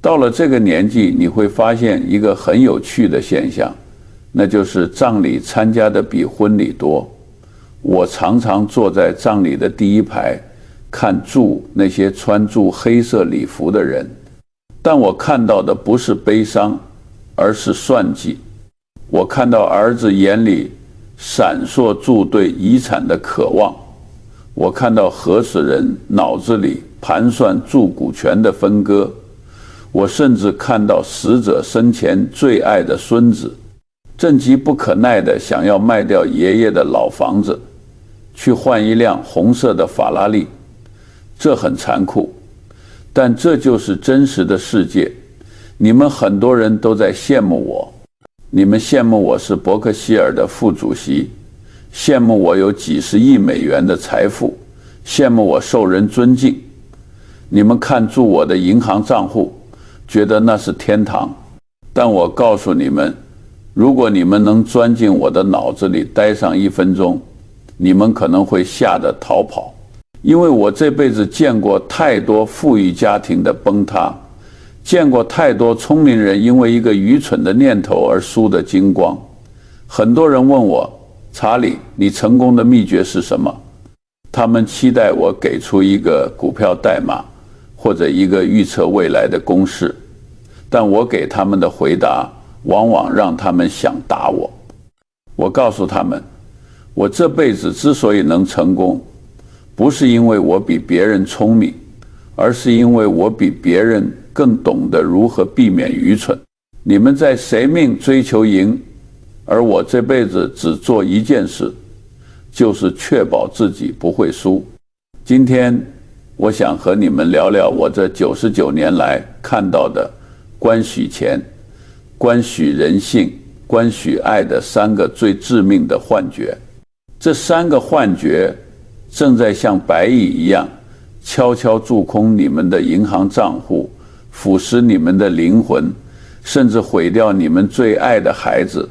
到了这个年纪，你会发现一个很有趣的现象，那就是葬礼参加的比婚礼多。我常常坐在葬礼的第一排，看住那些穿住黑色礼服的人，但我看到的不是悲伤，而是算计。我看到儿子眼里闪烁住对遗产的渴望，我看到合死人脑子里盘算住股权的分割，我甚至看到死者生前最爱的孙子正急不可耐地想要卖掉爷爷的老房子，去换一辆红色的法拉利。这很残酷，但这就是真实的世界。你们很多人都在羡慕我，你们羡慕我是伯克希尔的副主席，羡慕我有几十亿美元的财富，羡慕我受人尊敬。你们看住我的银行账户，觉得那是天堂。但我告诉你们，如果你们能钻进我的脑子里待上1分钟，你们可能会吓得逃跑。因为我这辈子见过太多富裕家庭的崩塌，见过太多聪明人因为一个愚蠢的念头而输得精光。很多人问我，查理，你成功的秘诀是什么？他们期待我给出一个股票代码，或者一个预测未来的公式，但我给他们的回答往往让他们想打我。我告诉他们，我这辈子之所以能成功，不是因为我比别人聪明，而是因为我比别人更懂得如何避免愚蠢。你们在谁命追求赢，而我这辈子只做一件事，就是确保自己不会输。今天我想和你们聊聊我这99年来看到的关许钱、关许人性、关许爱的3个最致命的幻觉。这3个幻觉正在像白蚁一样悄悄蛀空你们的银行账户，腐蚀你们的灵魂，甚至毁掉你们最爱的孩子。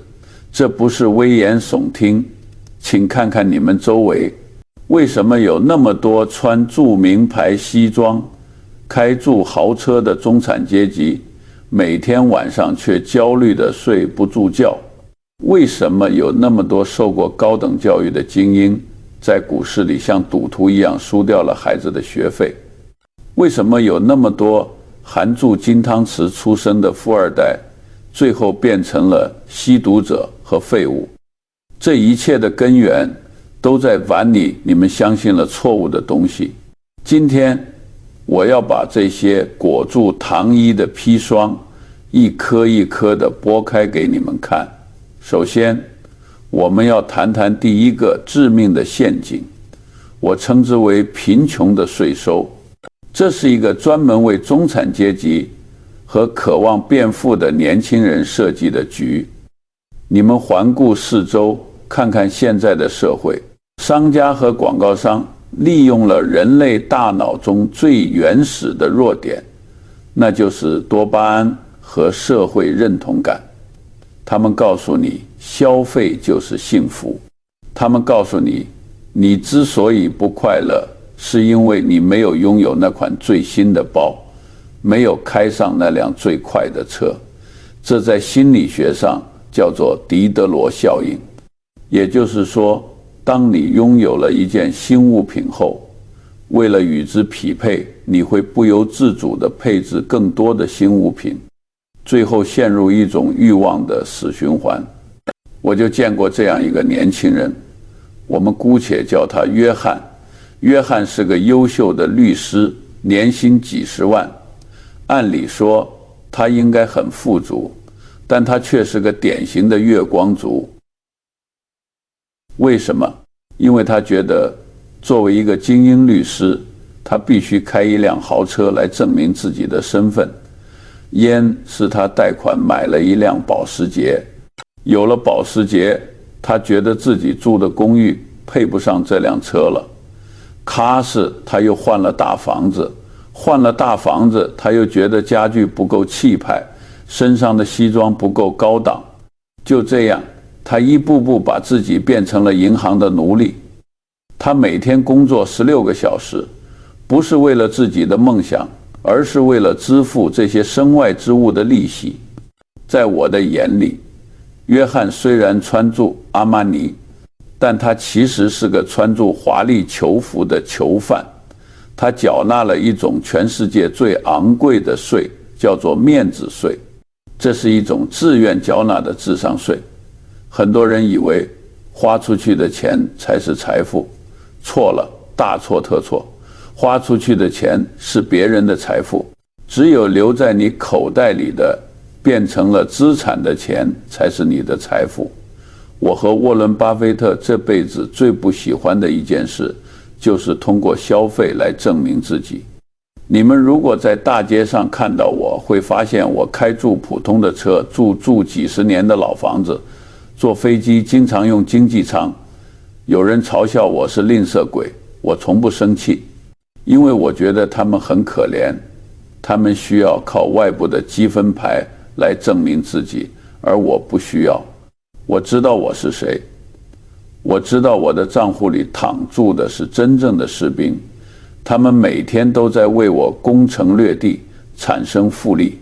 这不是危言耸听，请看看你们周围，为什么有那么多穿著名牌西装、开住豪车的中产阶级，每天晚上却焦虑地睡不住觉？为什么有那么多受过高等教育的精英，在股市里像赌徒一样输掉了孩子的学费？为什么有那么多含住金汤匙出生的富二代，最后变成了吸毒者和废物？这一切的根源都在碗里你们相信了错误的东西。今天我要把这些裹住糖衣的砒霜一颗一颗地剥开给你们看。首先，我们要谈谈第一个致命的陷阱，我称之为贫穷的税收。这是一个专门为中产阶级和渴望变富的年轻人设计的局。你们环顾四周，看看现在的社会，商家和广告商利用了人类大脑中最原始的弱点，那就是多巴胺和社会认同感。他们告诉你，消费就是幸福。他们告诉你，你之所以不快乐，是因为你没有拥有那款最新的包，没有开上那辆最快的车。这在心理学上叫做狄德罗效应。也就是说，当你拥有了一件新物品后，为了与之匹配，你会不由自主地配置更多的新物品，最后陷入一种欲望的死循环。我就见过这样一个年轻人，我们姑且叫他约翰。约翰是个优秀的律师，年薪几十万。按理说他应该很富足，但他却是个典型的月光族。为什么？因为他觉得作为一个精英律师，他必须开一辆豪车来证明自己的身份。烟是他贷款买了一辆保时捷，有了保时捷，他觉得自己住的公寓配不上这辆车了。咖是他又换了大房子，换了大房子，他又觉得家具不够气派，身上的西装不够高档。就这样，他一步步把自己变成了银行的奴隶。他每天工作16个小时，不是为了自己的梦想，而是为了支付这些身外之物的利息。在我的眼里，约翰虽然穿着阿玛尼，但他其实是个穿着华丽囚服的囚犯。他缴纳了一种全世界最昂贵的税，叫做面子税。这是一种自愿缴纳的智商税。很多人以为花出去的钱才是财富，错了，大错特错。花出去的钱是别人的财富，只有留在你口袋里的变成了资产的钱才是你的财富。我和沃伦·巴菲特这辈子最不喜欢的一件事，就是通过消费来证明自己。你们如果在大街上看到我，会发现我开住普通的车，住几十年的老房子，坐飞机经常用经济舱。有人嘲笑我是吝啬鬼，我从不生气，因为我觉得他们很可怜，他们需要靠外部的积分牌来证明自己，而我不需要。我知道我是谁，我知道我的账户里躺住的是真正的士兵，他们每天都在为我攻城略地，产生复利。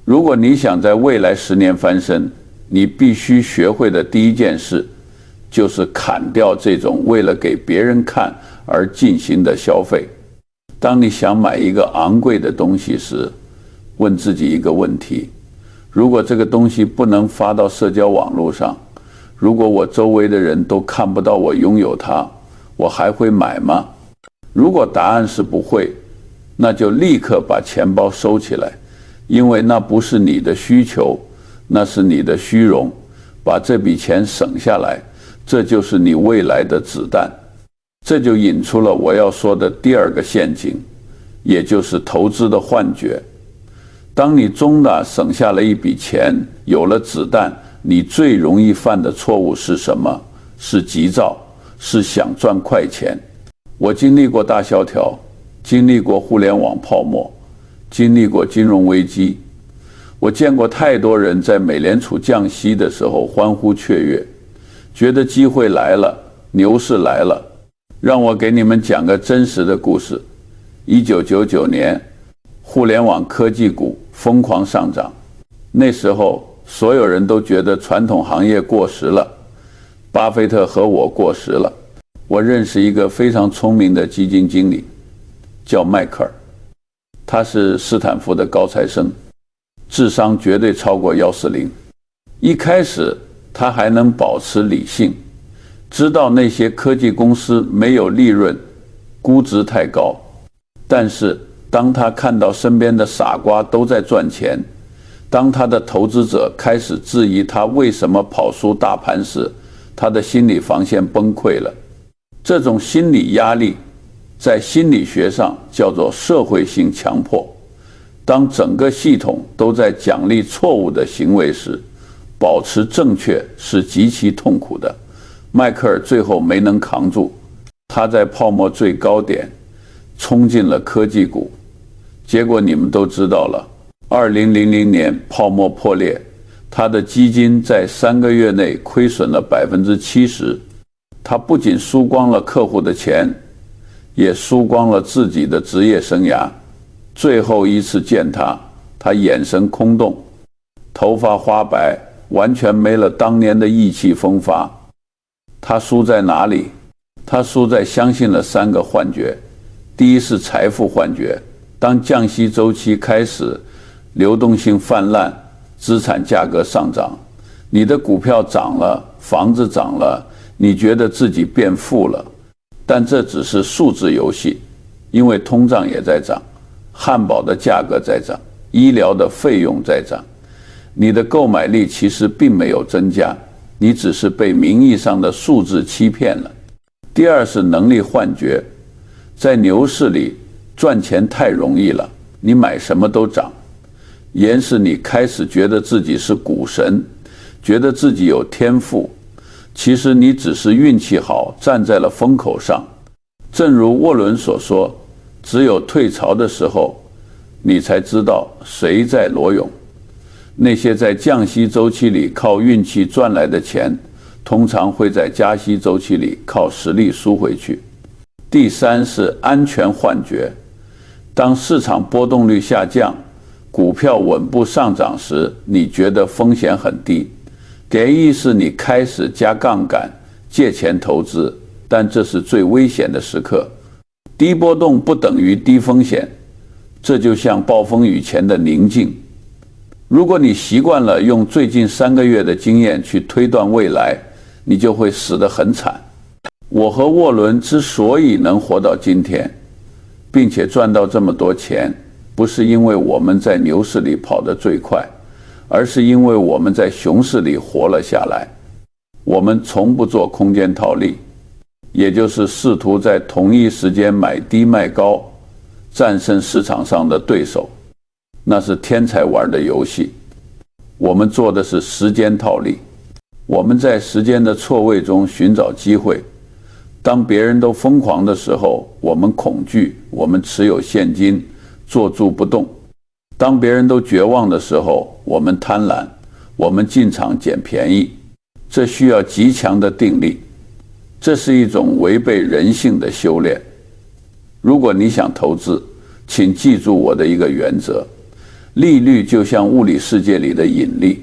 如果你想在未来10年翻身，你必须学会的第一件事，就是砍掉这种为了给别人看而进行的消费。当你想买一个昂贵的东西时，问自己一个问题：如果这个东西不能发到社交网络上，如果我周围的人都看不到我拥有它，我还会买吗？如果答案是不会，那就立刻把钱包收起来，因为那不是你的需求，那是你的虚荣。把这笔钱省下来，这就是你未来的子弹。这就引出了我要说的第二个陷阱，也就是投资的幻觉。当你中大省下了一笔钱，有了子弹，你最容易犯的错误是什么？是急躁，是想赚快钱。我经历过大萧条，经历过互联网泡沫，经历过金融危机。我见过太多人在美联储降息的时候欢呼雀跃，觉得机会来了，牛市来了。让我给你们讲个真实的故事。1999年，互联网科技股疯狂上涨，那时候所有人都觉得传统行业过时了，巴菲特和我过时了。我认识一个非常聪明的基金经理，叫迈克尔，他是斯坦福的高材生，智商绝对超过140。一开始他还能保持理性，知道那些科技公司没有利润，估值太高。但是当他看到身边的傻瓜都在赚钱，当他的投资者开始质疑他为什么跑输大盘时，他的心理防线崩溃了。这种心理压力在心理学上叫做社会性强迫。当整个系统都在奖励错误的行为时，保持正确是极其痛苦的。迈克尔最后没能扛住，他在泡沫最高点冲进了科技股，结果你们都知道了。2000年泡沫破裂，他的基金在3个月内亏损了70%。他不仅输光了客户的钱，也输光了自己的职业生涯。最后一次见他，他眼神空洞，头发花白，完全没了当年的意气风发。他输在哪里？他输在相信了3个幻觉。第一是财富幻觉，当降息周期开始，流动性泛滥，资产价格上涨，你的股票涨了，房子涨了，你觉得自己变富了，但这只是数字游戏，因为通胀也在涨，汉堡的价格在涨，医疗的费用在涨，你的购买力其实并没有增加，你只是被名义上的数字欺骗了。第二是能力幻觉，在牛市里赚钱太容易了，你买什么都涨，严使你开始觉得自己是股神，觉得自己有天赋，其实你只是运气好，站在了风口上。正如沃伦所说，只有退潮的时候，你才知道谁在裸泳。那些在降息周期里靠运气赚来的钱，通常会在加息周期里靠实力输回去。第三是安全幻觉，当市场波动率下降，股票稳步上涨时，你觉得风险很低，建议是你开始加杠杆借钱投资，但这是最危险的时刻。低波动不等于低风险，这就像暴风雨前的宁静。如果你习惯了用最近3个月的经验去推断未来，你就会死得很惨。我和沃伦之所以能活到今天，并且赚到这么多钱，不是因为我们在牛市里跑得最快，而是因为我们在熊市里活了下来。我们从不做空间套利，也就是试图在同一时间买低卖高，战胜市场上的对手，那是天才玩的游戏。我们做的是时间套利，我们在时间的错位中寻找机会。当别人都疯狂的时候，我们恐惧，我们持有现金，坐住不动。当别人都绝望的时候，我们贪婪，我们进场捡便宜。这需要极强的定力，这是一种违背人性的修炼。如果你想投资，请记住我的一个原则：利率就像物理世界里的引力，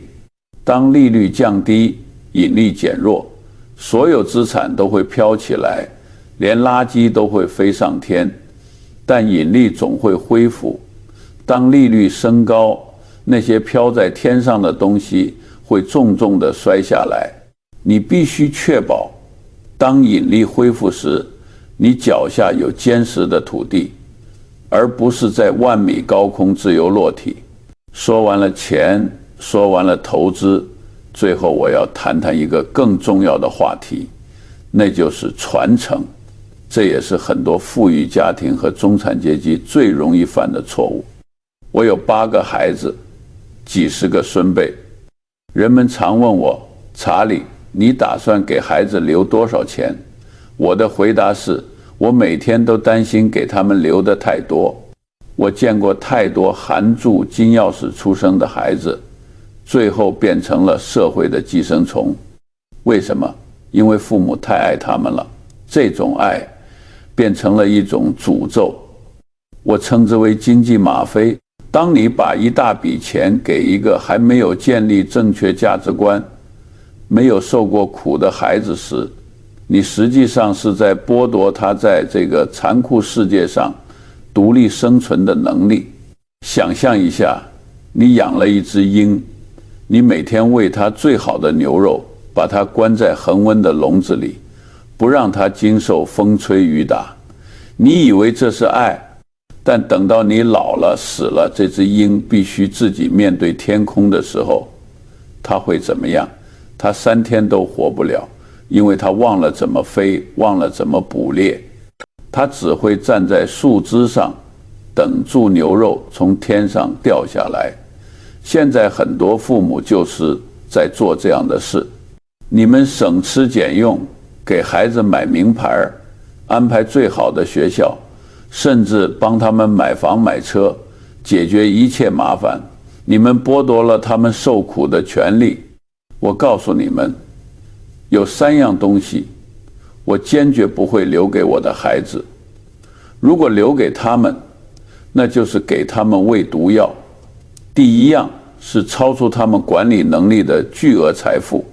当利率降低，引力减弱，所有资产都会飘起来，连垃圾都会飞上天，但引力总会恢复。当利率升高，那些飘在天上的东西会重重地摔下来。你必须确保，当引力恢复时，你脚下有坚实的土地，而不是在万米高空自由落体。说完了钱，说完了投资，最后我要谈谈一个更重要的话题，那就是传承。这也是很多富裕家庭和中产阶级最容易犯的错误。我有8个孩子，几十个孙辈。人们常问我，查理，你打算给孩子留多少钱？我的回答是，我每天都担心给他们留得太多。我见过太多含住金钥匙出生的孩子，最后变成了社会的寄生虫。为什么？因为父母太爱他们了，这种爱变成了一种诅咒，我称之为经济吗啡。当你把一大笔钱给一个还没有建立正确价值观、没有受过苦的孩子时，你实际上是在剥夺他在这个残酷世界上独立生存的能力。想象一下，你养了一只鹰，你每天喂它最好的牛肉，把它关在恒温的笼子里，不让它经受风吹雨打。你以为这是爱，但等到你老了死了，这只鹰必须自己面对天空的时候，它会怎么样？它3天都活不了，因为它忘了怎么飞，忘了怎么捕猎。它只会站在树枝上，等住牛肉从天上掉下来。现在很多父母就是在做这样的事。你们省吃俭用，给孩子买名牌，安排最好的学校，甚至帮他们买房买车，解决一切麻烦。你们剥夺了他们受苦的权利。我告诉你们，有3样东西，我坚决不会留给我的孩子。如果留给他们，那就是给他们喂毒药。第一样是超出他们管理能力的巨额财富，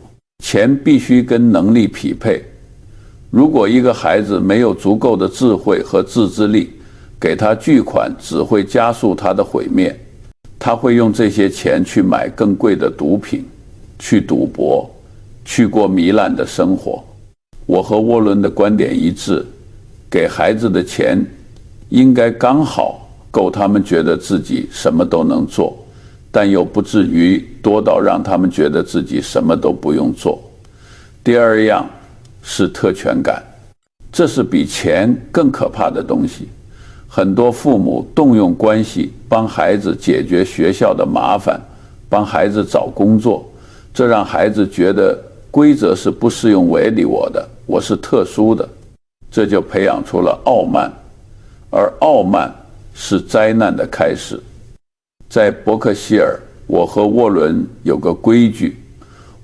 钱必须跟能力匹配。如果一个孩子没有足够的智慧和自制力，给他巨款只会加速他的毁灭。他会用这些钱去买更贵的毒品，去赌博，去过糜烂的生活。我和沃伦的观点一致，给孩子的钱应该刚好够他们觉得自己什么都能做，但又不至于多到让他们觉得自己什么都不用做。第2样是特权感，这是比钱更可怕的东西。很多父母动用关系帮孩子解决学校的麻烦，帮孩子找工作，这让孩子觉得规则是不适用于我的，我是特殊的，这就培养出了傲慢，而傲慢是灾难的开始。在伯克希尔，我和沃伦有个规矩，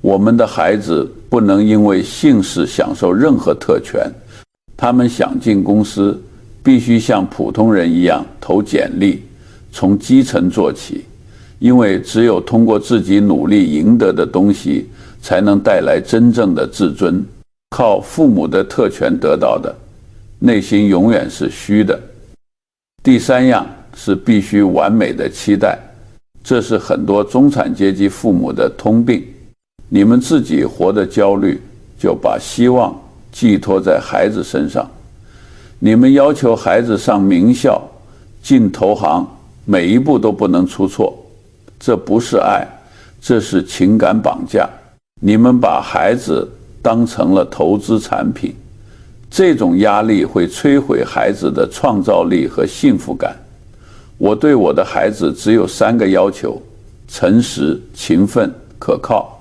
我们的孩子不能因为姓氏享受任何特权。他们想进公司，必须像普通人一样投简历，从基层做起，因为只有通过自己努力赢得的东西，才能带来真正的自尊。靠父母的特权得到的，内心永远是虚的。第三样是必须完美的期待，这是很多中产阶级父母的通病。你们自己活得焦虑，就把希望寄托在孩子身上。你们要求孩子上名校，进投行，每一步都不能出错，这不是爱，这是情感绑架。你们把孩子当成了投资产品，这种压力会摧毁孩子的创造力和幸福感。我对我的孩子只有3个要求：诚实、勤奋、可靠。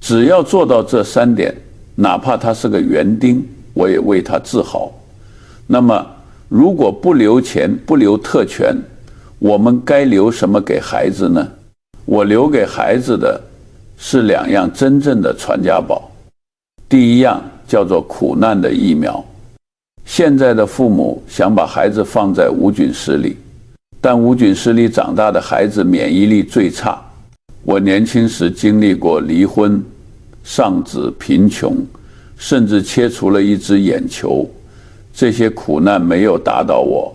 只要做到这3点，哪怕他是个园丁，我也为他自豪。那么，如果不留钱，不留特权，我们该留什么给孩子呢？我留给孩子的是2样真正的传家宝。第一样叫做苦难的疫苗。现在的父母想把孩子放在无菌室里，但无菌室里长大的孩子免疫力最差。我年轻时经历过离婚、丧子、贫穷，甚至切除了1只眼球。这些苦难没有打倒我，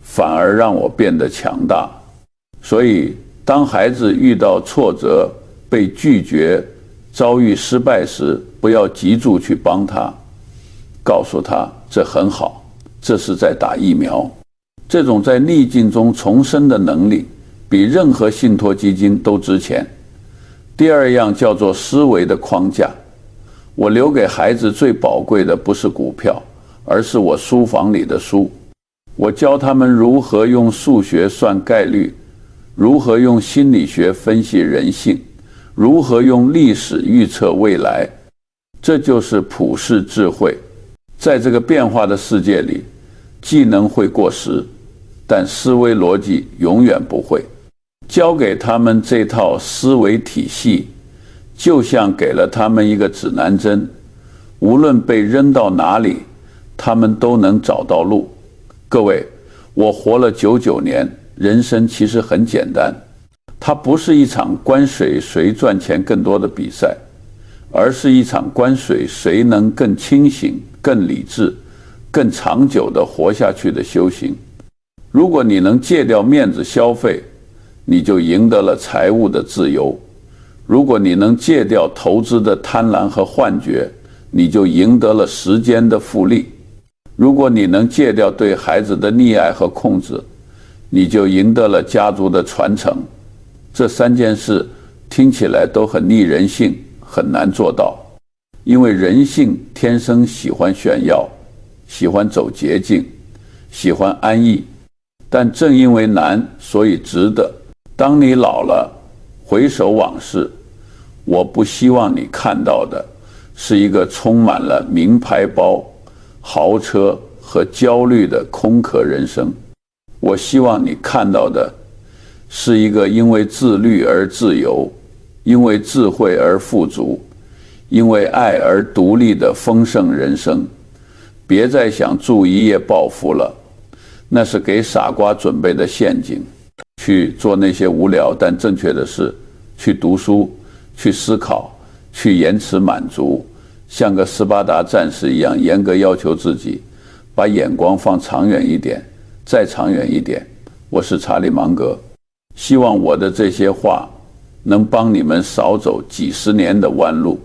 反而让我变得强大。所以，当孩子遇到挫折、被拒绝、遭遇失败时，不要急住去帮他，告诉他这很好，这是在打疫苗。这种在逆境中重生的能力，比任何信托基金都值钱。第二样叫做思维的框架。我留给孩子最宝贵的不是股票，而是我书房里的书。我教他们如何用数学算概率，如何用心理学分析人性，如何用历史预测未来。这就是普世智慧。在这个变化的世界里，技能会过时，但思维逻辑永远不会。教给他们这套思维体系，就像给了他们一个指南针，无论被扔到哪里，他们都能找到路。各位，我活了99年，人生其实很简单，它不是一场关谁赚钱更多的比赛，而是一场关谁能更清醒、更理智、更长久地活下去的修行。如果你能戒掉面子消费，你就赢得了财务的自由；如果你能戒掉投资的贪婪和幻觉，你就赢得了时间的复利；如果你能戒掉对孩子的溺爱和控制，你就赢得了家族的传承。这3件事听起来都很逆人性，很难做到，因为人性天生喜欢炫耀，喜欢走捷径，喜欢安逸。但正因为难，所以值得。当你老了，回首往事，我不希望你看到的是一个充满了名牌包、豪车和焦虑的空壳人生。我希望你看到的是一个因为自律而自由，因为智慧而富足，因为爱而独立的丰盛人生。别再想住一夜暴富了，那是给傻瓜准备的陷阱。去做那些无聊但正确的事，去读书，去思考，去延迟满足，像个斯巴达战士一样严格要求自己，把眼光放长远一点，再长远一点。我是查理芒格，希望我的这些话能帮你们少走几十年的弯路。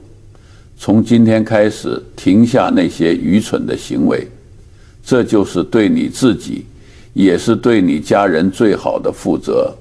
从今天开始，停下那些愚蠢的行为，这就是对你自己，也是对你家人最好的负责。